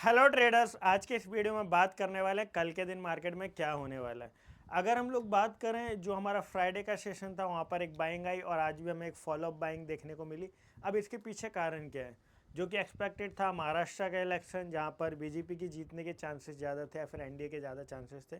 Hello traders, आज के इस वीडियो में बात करने वाले हैं कल के दिन मार्केट में क्या होने वाला है। अगर हम लोग बात करें, जो हमारा फ्राइडे का सेशन था वहाँ पर एक बाइंग आई और आज भी हमें एक फॉलोअप बाइंग देखने को मिली। अब इसके पीछे कारण क्या है? जो कि एक्सपेक्टेड था, महाराष्ट्र का इलेक्शन जहाँ पर बीजेपी की जीतने के चांसेस ज़्यादा थे या फिर एनडीए के ज़्यादा चांसेस थे,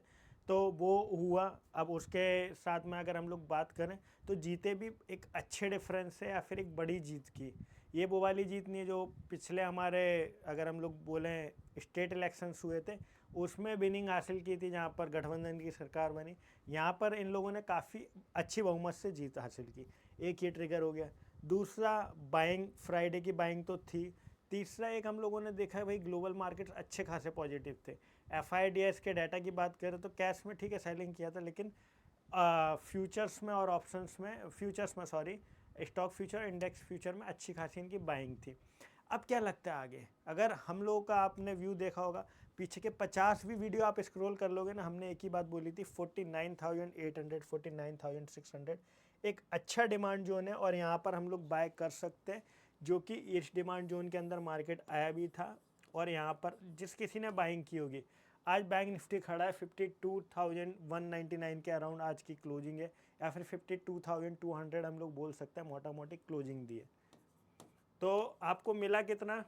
तो वो हुआ। अब उसके साथ में अगर हम लोग बात करें तो जीते भी एक अच्छे डिफरेंस से या फिर एक बड़ी जीत की। ये वो वाली जीत नहीं है जो पिछले हमारे, अगर हम लोग बोलें, स्टेट इलेक्शंस हुए थे उसमें विनिंग हासिल की थी जहाँ पर गठबंधन की सरकार बनी। यहाँ पर इन लोगों ने काफ़ी अच्छी बहुमत से जीत हासिल की। एक ये ट्रिगर हो गया। दूसरा, बाइंग, फ्राइडे की बाइंग तो थी। तीसरा, एक हम लोगों ने देखा है भाई, ग्लोबल मार्केट्स अच्छे खासे पॉजिटिव थे। FIDS के डाटा की बात करें तो कैश में ठीक है सेलिंग किया था, लेकिन फ्यूचर्स में और ऑप्शंस में, फ्यूचर्स में sorry, stock future, index future में अच्छी खासी इनकी बाइंग थी। अब क्या लगता है आगे? अगर हम लोगों का आपने व्यू देखा होगा, पीछे के 50वीं वीडियो आप स्क्रॉल कर लोगे ना, हमने एक ही बात बोली थी, 49,800, 49,600 एक अच्छा डिमांड जोन है और यहाँ पर हम लोग बाय कर सकते हैं, जो कि इस डिमांड जोन के अंदर मार्केट आया भी था। और यहाँ पर जिस किसी ने बाइंग की होगी, आज बैंक निफ्टी खड़ा है 52,199 के अराउंड आज की क्लोजिंग है, या फिर 52,200 हम लोग बोल सकते हैं, मोटा मोटी क्लोजिंग दी है। तो आपको मिला कितना?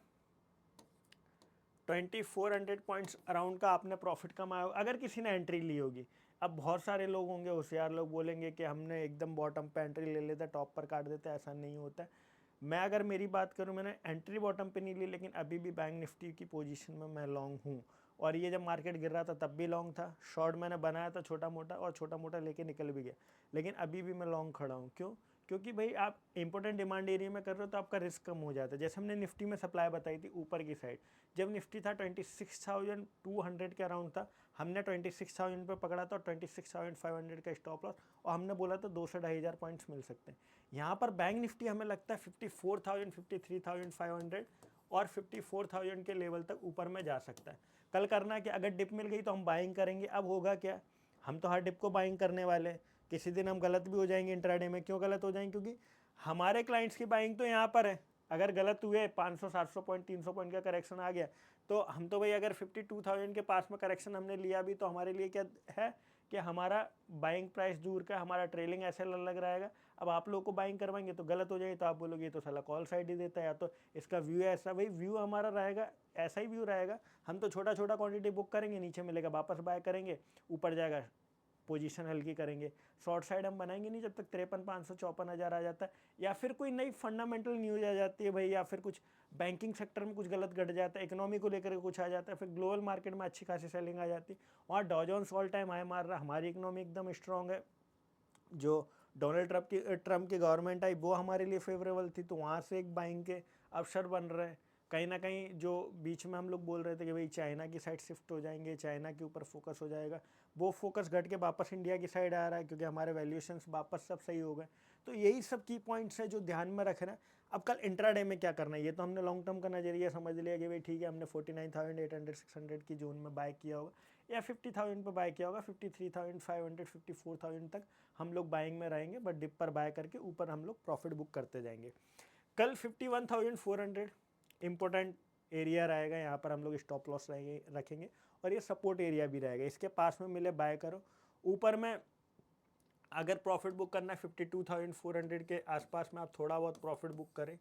2400 पॉइंट्स अराउंड का आपने प्रॉफिट कमाया अगर किसी ने एंट्री ली होगी। अब बहुत सारे लोग होंगे, होशियार लोग बोलेंगे कि हमने एकदम बॉटम पे एंट्री ले लेते, टॉप पर काट देते। ऐसा नहीं होता है। मैं अगर मेरी बात करूं, मैंने एंट्री बॉटम पे नहीं ली, लेकिन अभी भी बैंक निफ्टी की पोजीशन में मैं लॉन्ग हूं। और ये जब मार्केट गिर रहा था तब भी लॉन्ग था। शॉर्ट मैंने बनाया था छोटा मोटा, और छोटा मोटा लेके निकल भी गया, लेकिन अभी भी मैं लॉन्ग खड़ा हूँ। क्यों? क्योंकि भाई आप इंपॉर्टेंट डिमांड एरिया में कर रहे हो तो आपका रिस्क कम हो जाता है। जैसे हमने निफ्टी में सप्लाई बताई थी ऊपर की साइड, जब निफ्टी था 26,200 के अराउंड था, हमने 26,000 पे पकड़ा था और 26,500 का स्टॉप लॉस, और हमने बोला था 2 से 2,500 पॉइंट्स मिल सकते हैं। यहाँ पर बैंक निफ्टी हमें लगता है 54,000, 53,500 और 54,000 के लेवल तक ऊपर में जा सकता है। कल करना है कि अगर डिप मिल गई तो हम बाइंग करेंगे। अब होगा क्या, हम तो हर डिप को बाइंग करने वाले हैं। किसी दिन हम गलत भी हो जाएंगे इंट्राडे में। क्यों गलत हो जाएंगे? क्योंकि हमारे क्लाइंट्स की बाइंग तो यहाँ पर है। अगर गलत हुए, 500, 700 पॉइंट, 300 पॉइंट का करेक्शन आ गया, तो हम तो भाई, अगर 52,000 के पास में करेक्शन हमने लिया भी, तो हमारे लिए क्या है कि हमारा बाइंग प्राइस दूर का, हमारा ट्रेलिंग ऐसे लग रहेगा। अब आप लोगों को बाइंग करवाएंगे तो गलत हो जाएगी, तो आप बोलोगे ये तो साला कॉल साइड ही देता है, या तो इसका व्यू ऐसा। भाई व्यू हमारा रहेगा, ऐसा ही व्यू रहेगा। हम तो छोटा छोटा क्वांटिटी बुक करेंगे, नीचे मिलेगा वापस बाय करेंगे, ऊपर जाएगा पोजीशन हल्की करेंगे। शॉर्ट साइड हम बनाएंगे नहीं जब तक 53,500, 54,000 आ जाता है, या फिर कोई नई फंडामेंटल न्यूज आ जाती है भाई, या फिर कुछ बैंकिंग सेक्टर में कुछ गलत घट जाता है, इकोनॉमी को लेकर कुछ आ जाता है, फिर ग्लोबल मार्केट में अच्छी खासी सेलिंग आ जाती है। और डॉ जोन्स ऑल टाइम हाई मार रहा, हमारी इकोनॉमी एकदम स्ट्रांग है। जो डोनाल्ड ट्रंप की गवर्नमेंट आई वो हमारे लिए फेवरेबल थी, तो वहाँ से एक बाइंग के अवसर बन रहे हैं। कहीं ना कहीं जो बीच में हम लोग बोल रहे थे कि भाई चाइना की साइड शिफ्ट हो जाएंगे, चाइना के ऊपर फोकस हो जाएगा, वो फोकस घट के वापस इंडिया की साइड आ रहा है, क्योंकि हमारे वैल्यूएशंस वापस सब सही हो गए। तो यही सब की पॉइंट्स हैं जो ध्यान में रखना है। अब कल इंट्राडे में क्या करना है, ये तो हमने लॉन्ग टर्म का नजरिया समझ लिया कि भाई ठीक है, हमने 49,800, 600 की जोन में बाय किया होगा, या 50,000 पर बाय किया होगा। 53,500, 54,000 तक हम लोग बाइंग में रहेंगे, बट डिप पर बाय करके ऊपर हम लोग प्रॉफिट बुक करते जाएंगे। कल 51,400 इंपॉर्टेंट एरिया रहेगा, यहाँ पर हम लोग स्टॉप लॉस रखेंगे, और ये सपोर्ट एरिया भी रहेगा। इसके पास में मिले बाय करो। ऊपर में अगर प्रॉफिट बुक करना है 52,400 के आसपास में, आप थोड़ा बहुत प्रॉफिट बुक करें।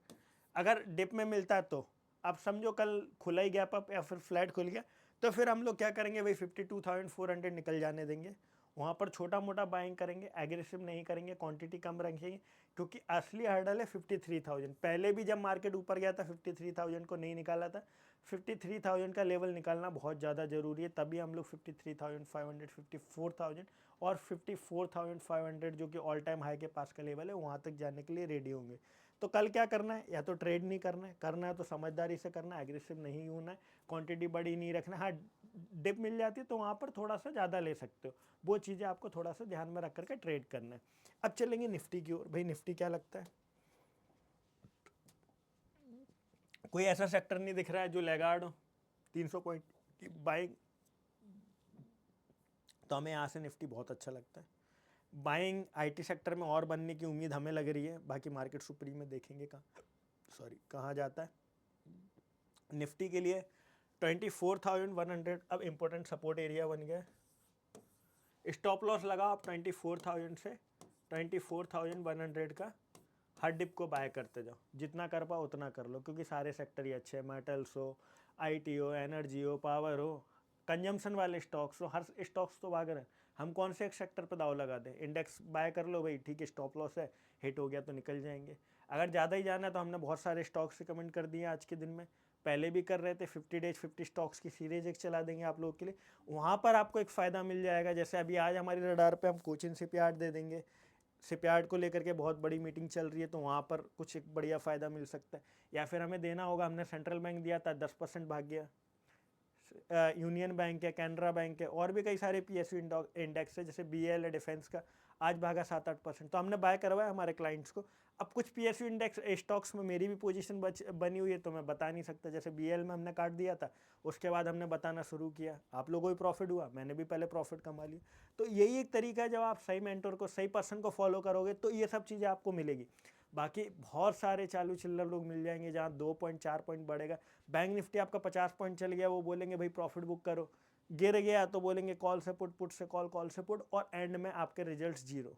अगर डिप में मिलता है तो आप समझो कल खुला ही गैप अप या फिर फ्लैट खुल गया, तो फिर हम लोग क्या करेंगे भाई, 52,400 निकल जाने देंगे। वहाँ पर छोटा मोटा बाइंग करेंगे, एग्रेसिव नहीं करेंगे, क्वांटिटी कम रखेंगे, क्योंकि असली हर्डल है 53,000। पहले भी जब मार्केट ऊपर गया था 53,000 को नहीं निकाला था। 53,000 का लेवल निकालना बहुत ज़्यादा ज़रूरी है, तभी हम लोग 53,500, 54,000 और 54,500 जो कि ऑल टाइम हाई के पास का लेवल है, वहाँ तक जाने के लिए रेडी होंगे। तो कल क्या करना है, या तो ट्रेड नहीं करना है, करना है तो समझदारी से करना है, एग्रेसिव नहीं होना है, क्वांटिटी बड़ी नहीं रखना। हाँ, डिप मिल जाती है तो वहाँ पर थोड़ा सा ज़्यादा ले सकते हो, वो चीज़ें आपको थोड़ा सा ध्यान में रख करके ट्रेड करना है। अब चलेंगे निफ्टी की ओर। भाई निफ्टी क्या लगता है, कोई ऐसा सेक्टर नहीं दिख रहा है जो लैगार्ड हो 300 पॉइंट की बाइंग, तो हमें यहाँ से निफ्टी बहुत अच्छा लगता है। बाइंग आईटी सेक्टर में और बनने की उम्मीद हमें लग रही है, बाकी मार्केट सुप्रीम में देखेंगे कहाँ जाता है। निफ्टी के लिए 24,100 अब इम्पोर्टेंट सपोर्ट एरिया बन गया। स्टॉप लॉस लगाओ आप 24,000 से 24,100 का, हर डिप को बाय करते जाओ, जितना कर पाओ उतना कर लो, क्योंकि सारे सेक्टर ही अच्छे हैं, मेटल्स हो, आईटी हो, एनर्जी हो, पावर हो, कंजम्पशन वाले स्टॉक्स हो, हर स्टॉक्स तो भाग रहे हैं। हम कौन से एक सेक्टर पर दाव लगा दें? इंडेक्स बाय कर लो भाई, ठीक है, स्टॉप लॉस है, हिट हो गया तो निकल जाएंगे। अगर ज़्यादा ही जाना है तो हमने बहुत सारे स्टॉक्स रिकमेंड कर दिए आज के दिन में, पहले भी कर रहे थे। 50 डेज 50 स्टॉक्स की सीरीज एक चला देंगे आप लोगों के लिए, वहाँ पर आपको एक फ़ायदा मिल जाएगा। जैसे अभी आज हमारी रडार पे हम कोचिन शिपयार्ड दे देंगे, शिपयार्ड को लेकर के बहुत बड़ी मीटिंग चल रही है, तो वहाँ पर कुछ एक बढ़िया फ़ायदा मिल सकता है। या फिर हमें देना होगा, हमने सेंट्रल बैंक दिया था 10% भाग गया, यूनियन बैंक है, कैनरा बैंक है, और भी कई सारे पीएसयू इंडेक्स है, जैसे बीएल है डिफेंस का, आज भागा 7-8%, तो हमने बाय करवाया हमारे क्लाइंट्स को। अब कुछ पीएसयू इंडेक्स स्टॉक्स में मेरी भी पोजीशन बनी हुई है, तो मैं बता नहीं सकता। जैसे बीएल में हमने काट दिया था, उसके बाद हमने बताना शुरू किया, आप लोगों को भी प्रॉफिट हुआ, मैंने भी पहले प्रॉफिट कमा लिया। तो यही एक तरीका है, जब आप सही मेंटर को, सही पर्सन को फॉलो करोगे तो ये सब चीज़ें आपको मिलेगी। बाकी बहुत सारे चालू चिल्लर लोग मिल जाएंगे जहाँ 2 पॉइंट 4 पॉइंट बढ़ेगा। बैंक निफ्टी आपका 50 पॉइंट चल गया, वो बोलेंगे भाई प्रॉफिट बुक करो, गिर गया तो बोलेंगे कॉल से पुट, पुट से कॉल, कॉल से पुट, और एंड में आपके रिजल्ट्स जीरो।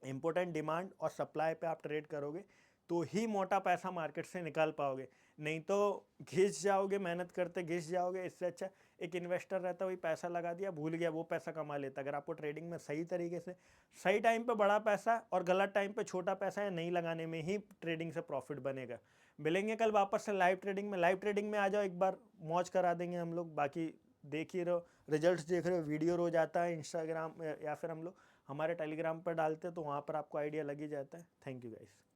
इंपॉर्टेंट डिमांड और सप्लाई पे आप ट्रेड करोगे तो ही मोटा पैसा मार्केट से निकाल पाओगे, नहीं तो घिस जाओगे, मेहनत करते घिस जाओगे। इससे अच्छा एक इन्वेस्टर रहता, वही पैसा लगा दिया, भूल गया, वो पैसा कमा लेता। अगर आपको ट्रेडिंग में सही तरीके से सही टाइम पे बड़ा पैसा और गलत टाइम पे छोटा पैसा या नहीं लगाने में ही ट्रेडिंग से प्रॉफिट बनेगा। मिलेंगे कल वापस से लाइव ट्रेडिंग में। लाइव ट्रेडिंग में आ जाओ, एक बार मौज करा देंगे हम लोग। बाकी देख ही रहो, रिजल्ट्स देख रहे हो, वीडियो रोज आता है इंस्टाग्राम या फिर हम लोग हमारे टेलीग्राम पर डालते हैं, तो वहाँ पर आपको आइडिया लग ही जाता है। Thank you guys.